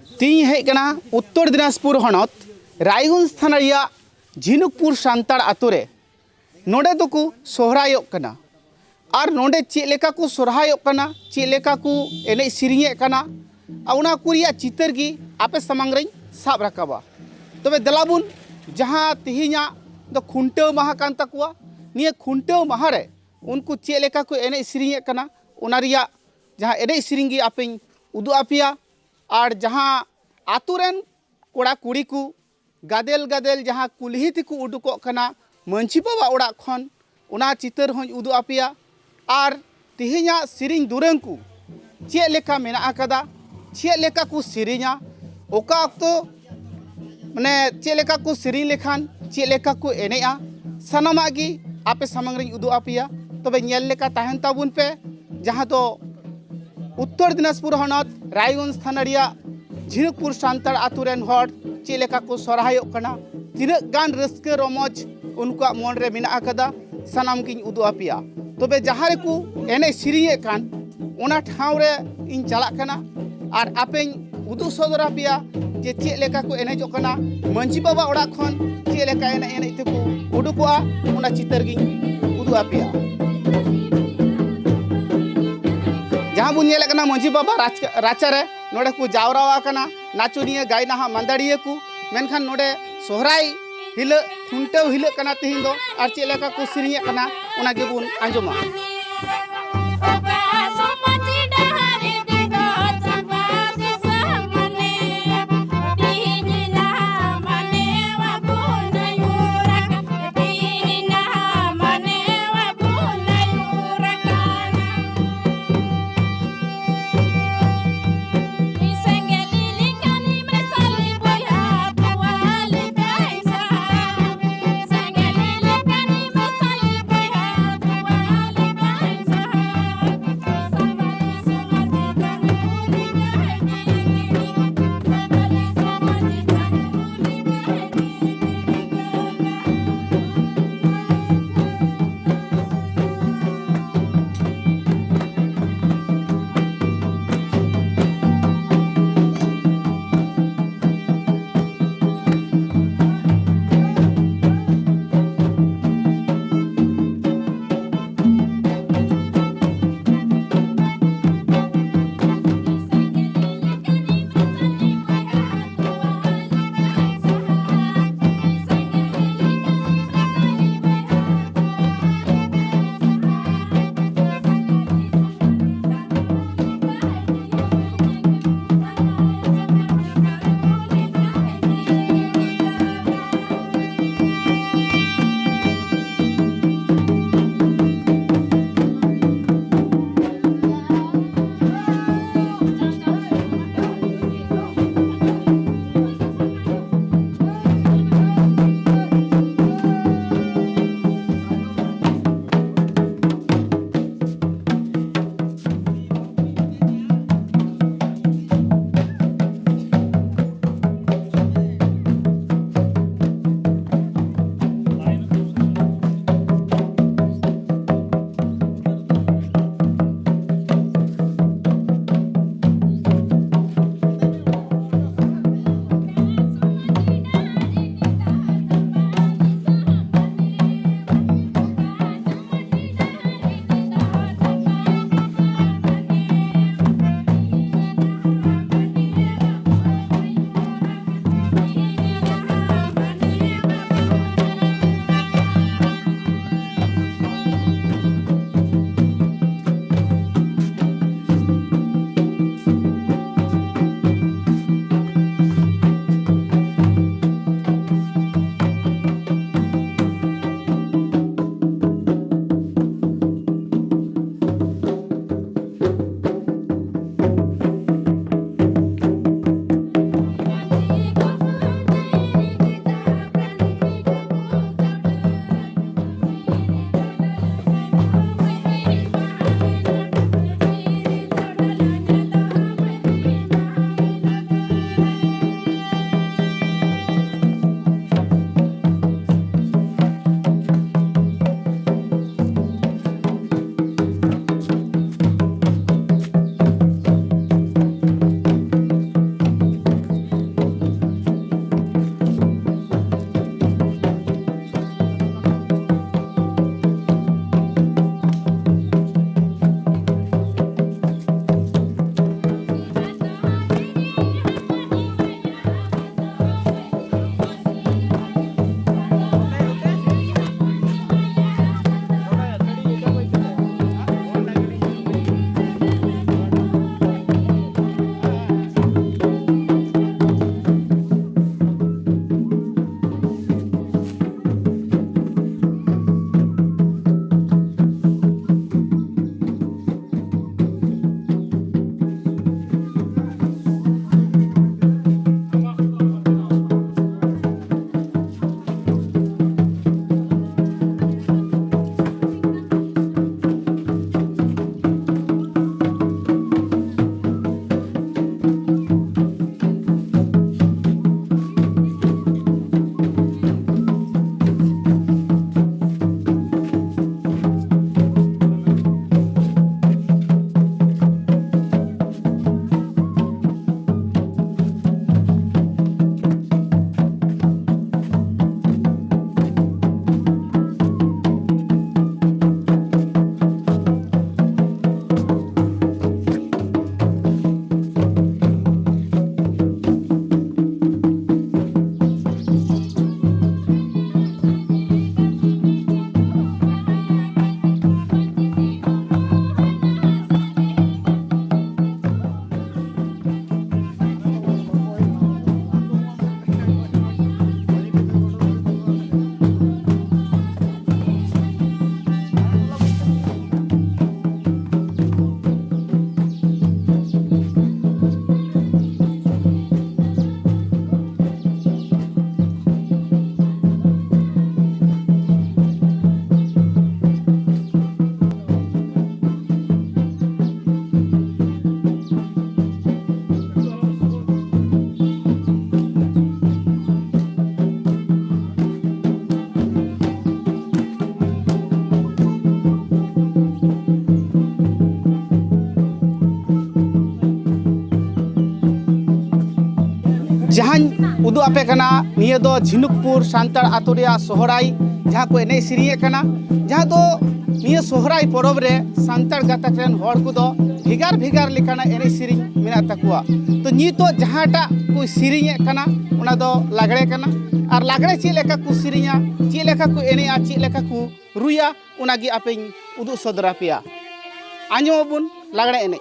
तीन हेकना उत्तर दिनाजपुर हनत रायगंज थाना रिया झिनुकपुर सान्ताड़ आतु रे नोडे दोको सोहरायोग कना और नोडे चेक लेका को सोहरायोग कना चेक लेका को एने सिरिंगे कना औना को रिया चितर गी आपे समांग रे साब राकाबा तबे दलाबुन जहां तिहिना दो खुंटेव माहा कान तकुआ निये खुंटेव माहा रे उनको चेक लेका को एने सिरिंगे कना ओना रिया जहां एने सिरिंगी आपे उदु आपिया और जहां आतुरेन कोड़ा कुड़ी को गादेल गादेल जहां कुल्ही तिकु उडुको कना मंची बाबा ओड़ा खन ओना चितर हों उदु आपिया और तिहिना सिरिंग दुरंग को चेक लेका मेना आकदा चेक लेका को सिरिंगा ओका अक्तो माने चेक लेका को सिरिंग लेखान चेक लेका को एनेआ सनामागी आपे सामंग उदु आपिया तबे नेल लेका ताहन ताबुन पे जहां तो उत्तर दिनाजपुर हनत रायगंज थाना रिया झिनुकपुर सान्ताड़ आतु रेन हर चेक लेका को सोहरायोग कना तिनाग गान रस्के रमज उनका मन रे मेना आकदा सनाम किन उदु आपिया तबे जहां रे को एने सिरिंगे कान ओना ठाव रे इन चला कना और आपे उदु सदर आपिया जे चेक लेका को एनेजो कना मंजी बाबा ओड़ा खन चेक लेका एने एने तेको उडुकोआ ओना चितर गिन उदु आपिया जहां बुन नेल कना मंजी बाबा राचा रे नोडे को जावरावा कना नाचुनिया गायना हा मंदाड़िया को मेनखान नोडे सोहराय हिल खुंटेव हिल कना तिहिन दो और चेक लेका को सिरिंगे कना ओना गेबुन आंजमा जहाँ उदू आपे कना निया दो झिनुकपुर सांतार आतो रे सोहराय जहाँ को एने सिरिये कना जहाँ दो निया सोहराय परब रे सांतार गातक रेन हड़ को दो भिगार भिगार लेकाना एने सिरिंग मेना तकुआ तो नितो जहाँटा को सिरिये कना उना दो लागड़े कना और लागड़े चे लेका को सिरिया चे लेका को एनेआ चे लेका को रुया उनागी आपे उदू सदरा पेया आंजोबुन लागड़े एने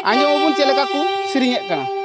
आंजोबुन चे लेका को सिरिये कना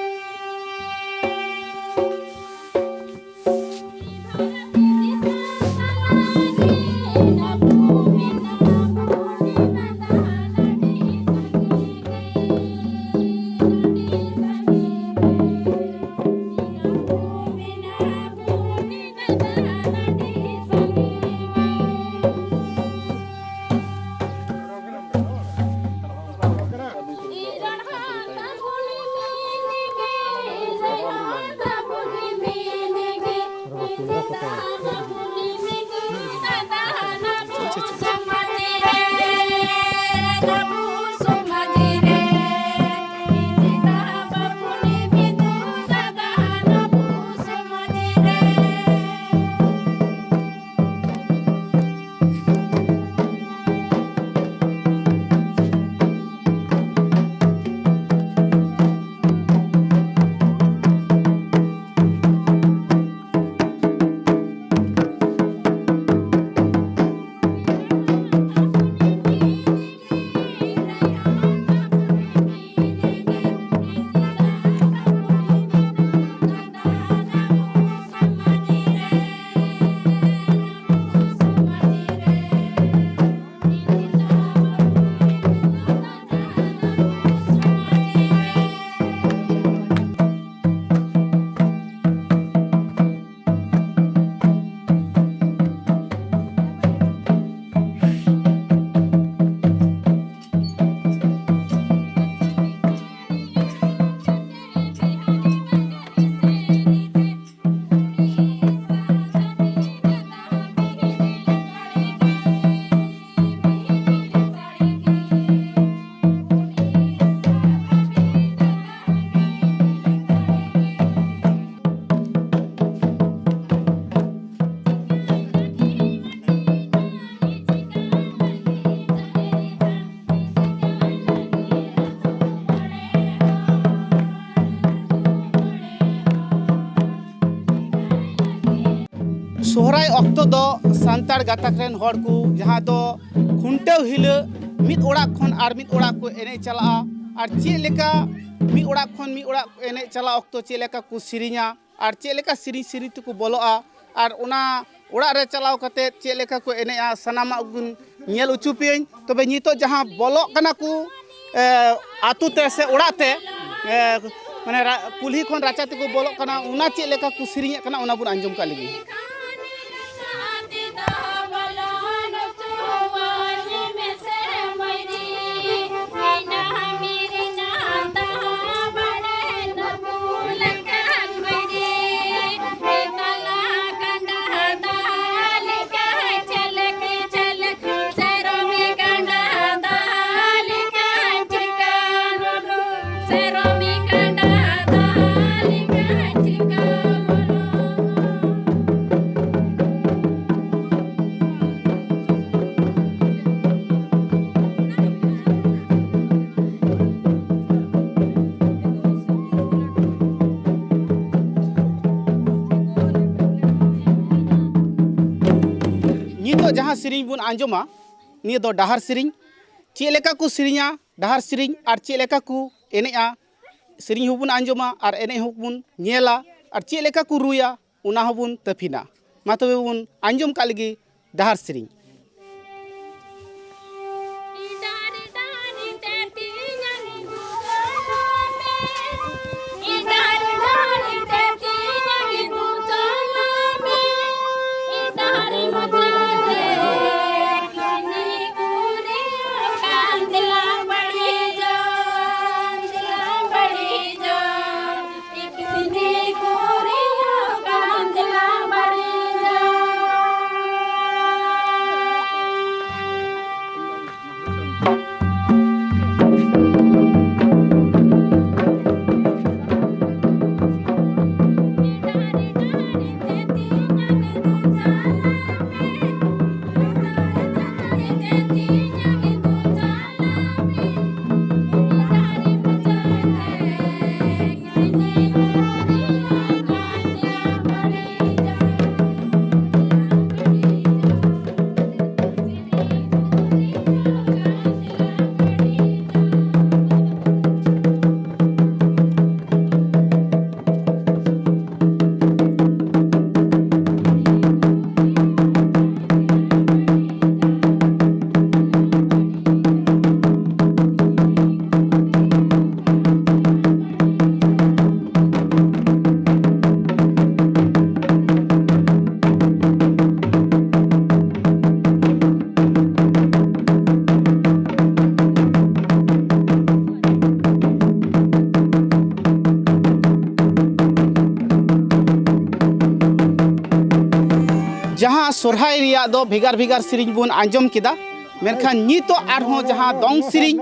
सोहराय अक्तो दो सांतार गातक रेन हड़ को जहाँ दो खुंटेव हिला मिद ओड़ा खन आर मिद ओड़ा को एने चला और चे लेका मिद ओड़ा खन मिद ओड़ा एने चला अक्तो चे लेका को सिरिया और चे लेका सिरी सिरी को बोलोआ और उना ओड़ा रे चलाव कते चे लेका को एनेआ सनामा गुन नेल उचुपियन तबे नितो जहाँ बोलो कना को आतु ते से ओड़ा ते माने कुल्ही खन राचा ते को बोलो कना उना चे लेका को सिरिया कना उना बुन अंजम का लगी जहाँ सिरिंग बुन आंजमा निया दो डाहर सिरिंग चे लेका को सिरिया डाहर सिरिंग और चे लेका को एनेआ सिरिंग होबुन आंजमा और एने होबुन नेला और चे लेका को रुया उना होबुन तफिना मा तबे बुन आंजम का लगी डाहर सिरिंग ᱨᱮᱭᱟᱜ ᱫᱚ ᱵᱷᱮᱜᱟᱨ ᱵᱷᱮᱜᱟर ᱥᱮᱨᱮᱧ ᱵᱚᱱ ᱟᱸᱡᱚᱢ ᱠᱮᱫᱟ ᱢᱮᱱᱠᱷᱟन ᱱᱤᱛᱚᱜ ᱟᱨᱦᱚᱸ ᱡᱟᱦᱟᱸ ᱫᱚᱝ ᱥᱮᱨᱮᱧ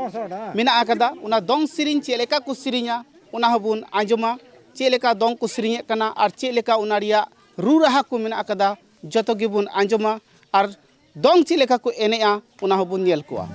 ᱢᱮᱱᱟᱜ ᱟᱠᱟᱫᱟ ᱚᱱᱟ ᱫᱚᱝ ᱥᱮᱨᱮᱧ ᱪᱮᱫ ᱞᱮᱠᱟ ᱠᱚ ᱥᱮᱨᱮᱧᱟ ᱚᱱᱟ ᱦᱚᱸᱵᱚᱱ ᱟᱸᱡᱚᱢᱟ ᱪᱮᱫ ᱞᱮᱠᱟ ᱫᱚᱝ ᱠᱚ ᱥᱮᱨᱮᱧᱮᱫ ᱠᱟᱱᱟ ᱟᱨ ᱪᱮᱫ ᱞᱮᱠᱟ ᱚᱱᱟ ᱨᱮᱭᱟᱜ ᱨᱩ ᱨᱟᱦᱟ ᱠᱚ ᱢᱮᱱᱟᱜ ᱟᱠᱟᱫᱟ ᱡᱚᱛᱚ ᱜᱮᱵᱚᱱ ᱟᱸᱡᱚᱢᱟ ᱟᱨ ᱫᱚᱝ ᱪᱮᱫ ᱞᱮᱠᱟ ᱠᱚ ᱮᱱᱮᱡᱼᱟ ᱚᱱᱟ ᱦᱚᱸᱵᱚᱱ ᱧᱮᱞ ᱠᱚᱣᱟ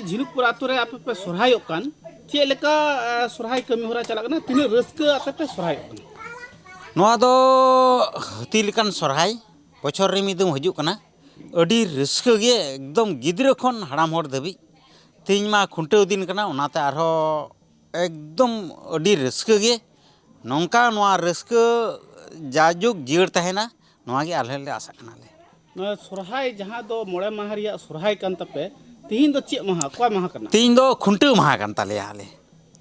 झिनुकपुर आतु रे आपे पे सोरहायोग कान चे लेका सोरहाय कमी होरा चला कना तिने रस्क आते पे सोरहायोग कान नोआ दो हती लेकान सोरहाय बछर रे मिदम हजू कना अडी रस्क गे एकदम गिद्र खन हाड़ाम हर धबी तीन मा खुंटेव दिन कना ओनाते आरो एकदम अडी रस्क गे नोंका नोआ रस्क जाजुग जीवर तहेना नोआ गे आले ले आशा कना ले नोआ सोरहाय जहां दो मोड़े माह रिया सोरहाय कान तपे तीन दो चे माह कोय माह कना तीन दो खुंटेव माह कान ताले आले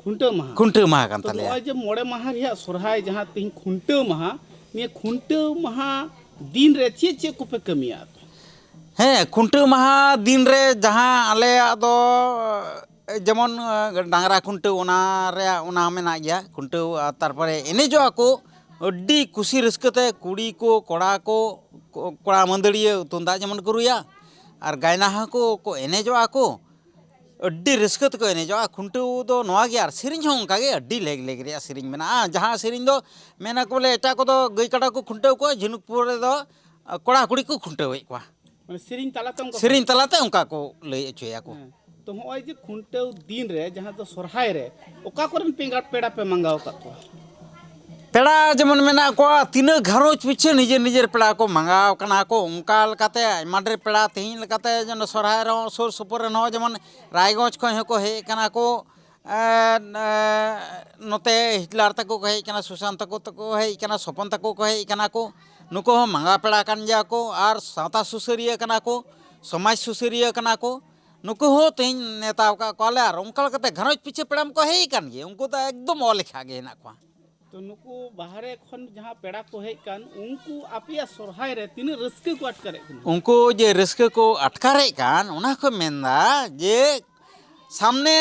खुंटेव माह कान ताले तो जे मोड़े माह रिया सोरहाय जहां तीन खुंटेव माह ने खुंटेव माह दिन रे चे चे को पे कमिया हे खुंटेव माह दिन रे जहां आले दो जेमन डांगरा खुंटेव ओना रे ओना मेना गया खुंटेव तारपरे एनेजो आको अड्डी खुशी रस्कते कुड़ी को कोड़ा मंदड़िया तुंदा जेमन करुया और गायना को एनेजो आको अड्डी रस्कत को एनेजो खुंटेव दो नोआ गे आर सेरिंग हों उनका गे अड्डी लेग लेग रे सेरिंग मेना जहां सेरिंग दो मेना को बोले एटा को दो गई काटा को खुंटेव को झिनुकपुर रे दो कोड़ा कुड़ी को खुंटेव ए को सेरिंग तलाते उनका को लई अचोया को तो होय जे खुंटेव दिन रे जहां दो सोरहाय रे ओका करन पेंगाट पेड़ा पे मंगाव का को पेड़ा जेमन मेना को तीन घरोज पीछे निजे निजे पेड़ा को मंगाव कना को उनका लकाते माडरे पेड़ा तेहिन लकाते जन सोरहाय रो सुर सुपर नो जेमन रायगंज को हेको हे कना को नोते हिटलर तको को हे कना सुशांत तको हे कना सपन तको को हे कना को नुको हो मंगा पेड़ा कान जा को आर सावता सुसरिया कना को समाज सुसरिया कना को नुको हो तेहिन नेता का कोले आर उनका लकाते घरोज पीछे पेड़ाम को हे कान गे उनको तो एकदम ओलेखा गे ना को तो नुकु बाहरे खन जहां पेड़ा को हे कान उनको आपिया सोरहाय रे तिने रस्के को अटकारे उनको जे रस्के को अटकारे कान उना को मेंदा जे सामने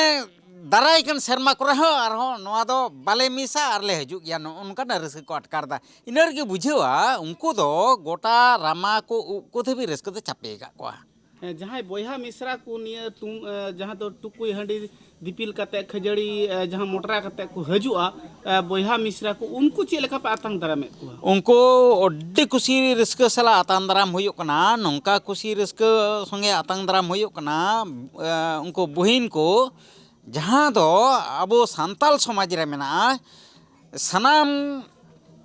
दाराय कान शर्मा को रहो आर हो नोआ दो बाले मिसा आरले हजू गया उनका ना रस्के को अटकारदा इनर के बुझेवा उनको दो गोटा रामा को थे भी रस्के ते चापेगा को जहां बोया मिश्रा को निये तुम जहां दो टुकुई हंडी दिपिल कते खजड़ी जहां मोटरा कते को हजुआ बोया मिश्रा को उनको चे लेका पे आतंग दाराम को उनको अड्डी खुशी रस्के सला आतंग दाराम हुयो कना नोंका खुशी रस्के संगे आतंग दाराम हुयो कना उनको बहिन को जहां दो अबो सांताल समाज रे मेना सनाम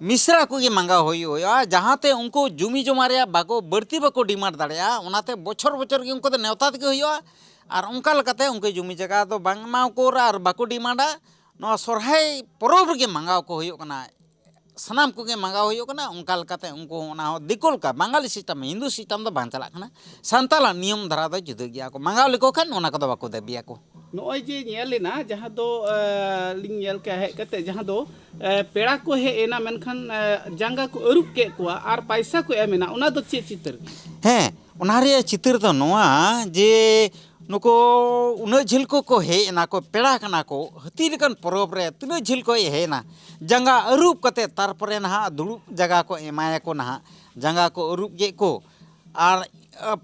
मिश्रा को मंगा हुआ जहाँते उनको जुमी जमा बाको बढ़ती बाको डिमांड दाड़ा ओनाते बछर बछर के उनको नेवता तक हुआ और उनका लकाते उनके जुमी जगह तो बांग माव को और बाको डिमांडा नो सोरहाय परब रे मंगाव को हुयो कना सनाम को मंगाव हुयो कना उनका लकाते उनको ओना दिकुल का बांगाली सिस्टम हिंदू सिस्टम दो बांग चला कना सांताला नियम धारा दो जुदा गया को मंगाव लेको खान ओना को बाको देबिया को नोय जे नेलेना जहां दो लिंग नेल के हे कते जहां दो पेड़ा को हे एना मेनखान जांगा को अरुप के कोआ आर पैसा को एमेना ओना दो चे चित्र हे ओना रे चित्र तो नोआ जे नुको उन झिल को हे ना को पेड़ा कना को हती लेकन परब रे तिना झिल को हे ना जांगा अरुप कते तारपरे ना दुड़ुब जगह को एमाया को ना जांगा को अरुप जे को आर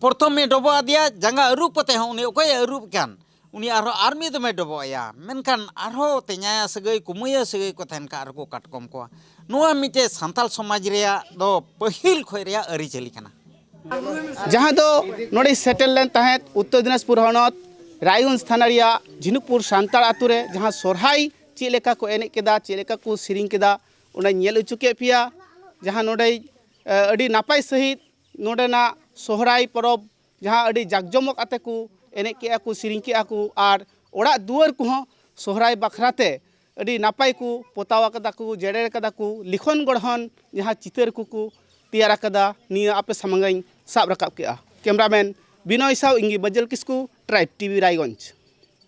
प्रथम में डबो दिया जांगा अरुप कते उनी ओकय अरुप कान उनी आर मिदमे डबोया मेनखान आरो तेन्या सगै कुमैया सगै को तहन का आरो काटकम को नोआ मिटे सान्ताल समाज रेया दो पहिल खोय रेया अरिचली कना जहाँ दो नोडे सेटल लेन तहत उत्तर दिनाजपुर हनत रायगंज थाना रिया झिनुकपुर सान्ताल आतु रे जहाँ सोरहाय चेक लेका को एने केदा चेक लेका को सिरिंग केदा उना नेल उचु के पिया जहाँ नोडे अडी नापाय सहित नोडेना सोहराय परब जहाँ अडी जाकजमक आते को एने के को सिरिंग के को आर ओड़ा दुआर को सोहराय बखराते अडी नापाय को पोतावा कदा को जेड़े कदा को लिखन गढ़न जहाँ चितर को तैयार कदा निया आपे सामंगाई साब रकाब के कैमरामैन बिनय साव इंगी बजल किसकू ट्राइब टीवी रायगंज।